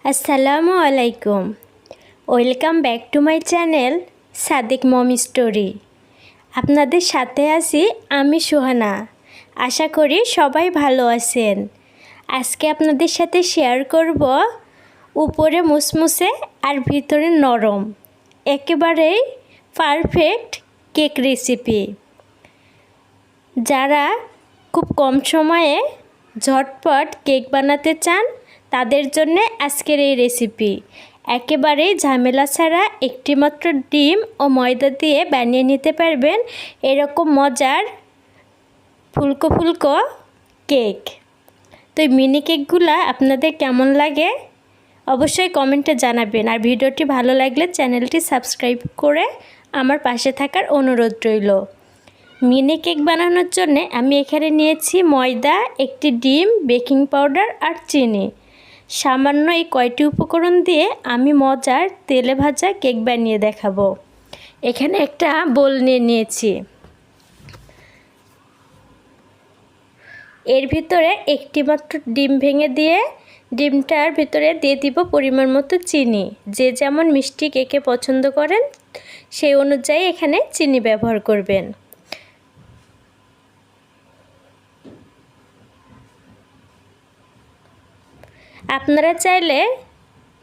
আসসালামু আলাইকুম। Welcome back to my channel Sadiq Mom Story. আপনাদের সাথে আছি আমি সুহানা। আশা করি সবাই ভালো আছেন। আজকে আপনাদের সাথে শেয়ার করব উপরে মুসমুসে আর ভিতরে নরম একেবারেই পারফেক্ট কেক রেসিপি। যারা খুব কম সময়ে ঝটপট কেক বানাতে চান তাদের জন্য আজকের এই রেসিপি। একেবারেই ঝামেলা ছাড়া একটিমাত্র ডিম ও ময়দা দিয়ে বানিয়ে নিতে পারবেন এরকম মজার ফুলকো ফুলকো কেক। তো এই মিনি কেকগুলো আপনাদের কেমন লাগে অবশ্যই কমেন্টে জানাবেন। আর ভিডিওটি ভালো লাগলে চ্যানেলটি সাবস্ক্রাইব করে আমার পাশে থাকার অনুরোধ রইল। মিনি কেক বানানোর জন্য আমি এখানে নিয়েছি ময়দা, একটি ডিম, বেকিং পাউডার আর চিনি। সামান্য এই কয়টি উপকরণ দিয়ে আমি মজার তেলে ভাজা কেক বানিয়ে দেখাবো। এখানে একটা বোল নিয়ে নিয়েছি। এর ভিতরে একটি মাত্র ডিম ভেঙে দিয়ে ডিমটার ভিতরে দিয়ে দিব পরিমাণ মতো চিনি। যে যেমন মিষ্টি কেকে পছন্দ করেন সেই অনুযায়ী এখানে চিনি ব্যবহার করবেন। আপনারা চাইলে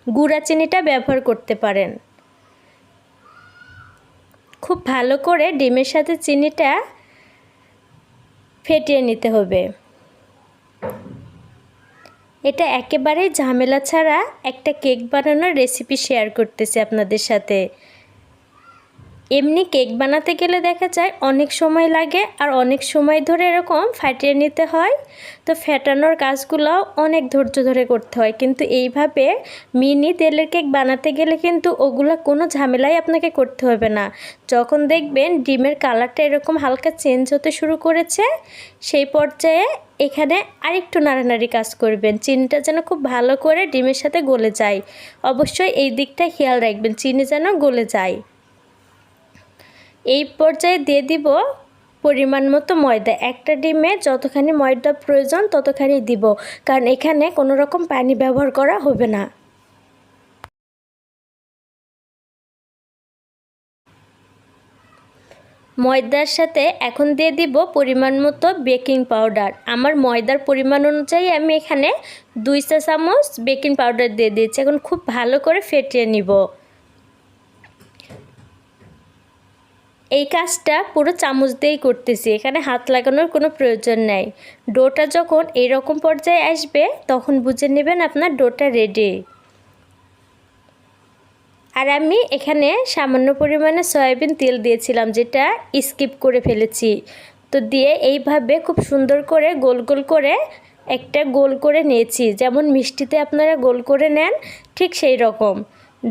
গুঁড়া চিনিটা ব্যবহার করতে পারেন। খুব ভালো করে ডিমের সাথে চিনিটা ফেটিয়ে নিতে হবে। এটা একেবারেই ঝামেলা ছাড়া একটা কেক বানানোর রেসিপি শেয়ার করতেছি আপনাদের সাথে। এমনি কেক বানাতে গেলে দেখা যায় অনেক সময় লাগে আর অনেক সময় ধরে এরকম ফাটিয়ে নিতে হয়। তো ফেটানোর কাজগুলোও অনেক ধৈর্য ধরে করতে হয়, কিন্তু এইভাবে মিনি তেলের কেক বানাতে গেলে কিন্তু ওগুলো কোনো ঝামেলাই আপনাকে করতে হবে না। যখন দেখবেন ডিমের কালারটা এরকম হালকা চেঞ্জ হতে শুরু করেছে সেই পর্যায়ে এখানে আরেকটু নাড়ানাড়ি কাজ করবেন। চিনিটা যেন খুব ভালো করে ডিমের সাথে গলে যায়। অবশ্যই এই দিকটা খেয়াল রাখবেন, চিনি যেন গলে যায়। এই পর্যায়ে দিয়ে দিব পরিমাণ মতো ময়দা। একটা ডিমে যতখানি ময়দা প্রয়োজন ততখানি দিব, কারণ এখানে কোনো রকম পানি ব্যবহার করা হবে না। ময়দার সাথে এখন দিয়ে দিব পরিমাণ মতো বেকিং পাউডার। আমার ময়দার পরিমাণ অনুযায়ী আমি এখানে 2 চা চামচ বেকিং পাউডার দিয়ে দিয়েছি। এখন খুব ভালো করে ফেটিয়ে নিব। এই কাজটা পুরো চামচ দিয়েই করতেছি, এখানে হাত লাগানোর কোনো প্রয়োজন নাই। ডোটা যখন এরকম পর্যায়ে আসবে তখন বুঝে নেবেন আপনার ডোটা রেডি। আর আমি এখানে সামান্য পরিমাণে সয়াবিন তেল দিয়েছিলাম, যেটা স্কিপ করে ফেলেছি। তো দিয়ে এইভাবে খুব সুন্দর করে গোল গোল করে একটা গোল করে নিয়েছি। যেমন মিষ্টিতে আপনারা গোল করে নেন ঠিক সেই রকম,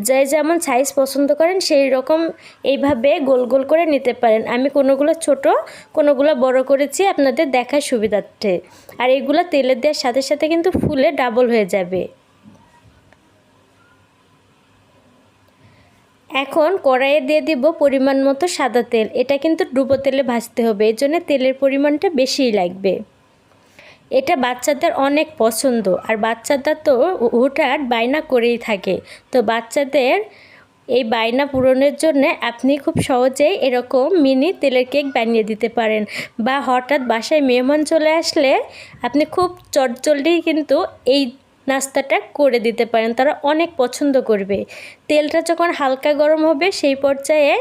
যে যেমন সাইজ পছন্দ করেন সেই রকম এইভাবে গোল গোল করে নিতে পারেন। আমি কোনোগুলো ছোট কোনোগুলো বড় করেছি আপনাদের দেখার সুবিধার্থে। আর এইগুলো তেলে দেওয়ার সাথে সাথে কিন্তু ফুলে ডাবল হয়ে যাবে। এখন কড়াইয়ে দিয়ে দিব পরিমাণ মতো সাদা তেল। এটা কিন্তু ডুবো তেলে ভাজতে হবে, এই জন্য তেলের পরিমাণটা বেশিই লাগবে। এটা বাচ্চাদের অনেক পছন্দ, আর বাচ্চারা তো হুটহাট বায়না করেই থাকে। তো বাচ্চাদের এই বায়না পূরণের জন্য আপনি খুব সহজেই এরকম মিনি তেলের কেক বানিয়ে দিতে পারেন। বা হঠাৎ বাসায় মেহমান চলে আসলে আপনি খুব চটজলদি কিন্তু এই নাস্তাটা করে দিতে পারেন, তারা অনেক পছন্দ করবে। তেলটা যখন হালকা গরম হবে সেই পর্যায়ে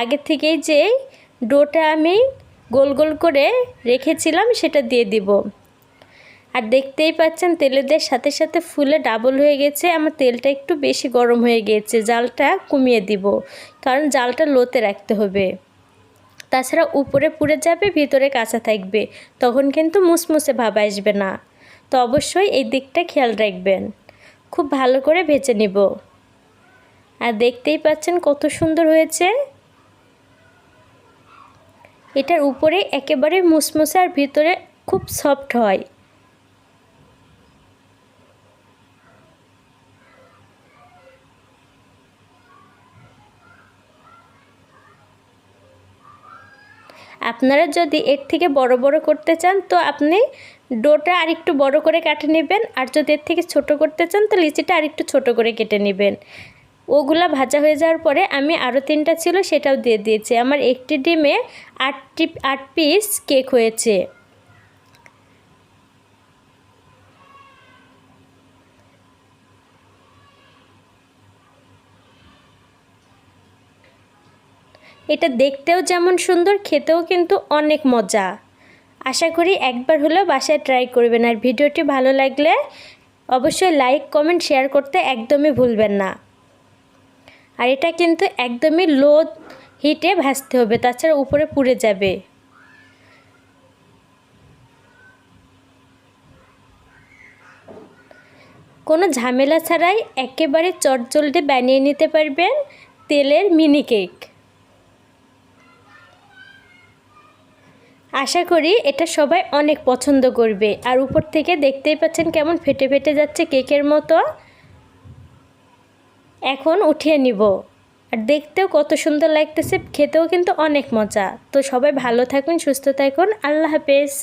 আগে থেকেই যে ডোটা আমি গোল গোল করে রেখেছিলাম সেটা দিয়ে দিব। আর দেখতেই পাচ্ছেন তেলে দেওয়ার সাথে সাথে ফুলে ডাবল হয়ে গেছে। আমার তেলটা একটু বেশি গরম হয়ে গিয়েছে, জালটা কমিয়ে দিব, কারণ জালটা লোতে রাখতে হবে। তাছাড়া উপরে পুড়ে যাবে, ভিতরে কাঁচা থাকবে, তখন কিন্তু মুসমুসে ভাব আসবে না। তো অবশ্যই এই দিকটা খেয়াল রাখবেন। খুব ভালো করে ভেজে নিব। আর দেখতেই পাচ্ছেন কত সুন্দর হয়েছে। এটার উপরে একেবারে মুসমুসে আর ভিতরে খুব সফট হয়। আপনারা যদি এর থেকে বড় বড় করতে চান তো আপনি ডোটা আরেকটু বড় করে কেটে নেবেন, আর যদি এর থেকে ছোট করতে চান তো লিচিটা আরেকটু ছোট করে কেটে নেবেন। ওগুলা ভাজা হয়ে যাওয়ার পরে আমি আরও 3টা ছিল সেটাও দিয়ে দিয়েছি। আমার একটি ডিমে 8 পিস কেক হয়েছে। এটা দেখতেও যেমন সুন্দর, খেতেও কিন্তু অনেক মজা। আশা করি একবার হলেও বাসায় ট্রাই করবেন। আর ভিডিওটি ভালো লাগলে অবশ্যই লাইক কমেন্ট শেয়ার করতে একদমই ভুলবেন না। আর এটা কিন্তু একদমই লো হিটে ভাজতে হবে, তাছাড়া উপরে পুড়ে যাবে। কোনো ঝামেলা ছাড়াই একেবারে চটজলদি বানিয়ে নিতে পারবেন তেলের মিনি কেক। আশা করি এটা সবাই অনেক পছন্দ করবে। আর উপর থেকে দেখতেই পাচ্ছেন কেমন ফেটে ফেটে যাচ্ছে কেকের মতো। এখন উঠিয়ে নিব। আর দেখতেও কত সুন্দর লাগতেছে, খেতেও কিন্তু অনেক মজা। তো সবাই ভালো থাকুন, সুস্থ থাকুন। আল্লাহ হাফেজ।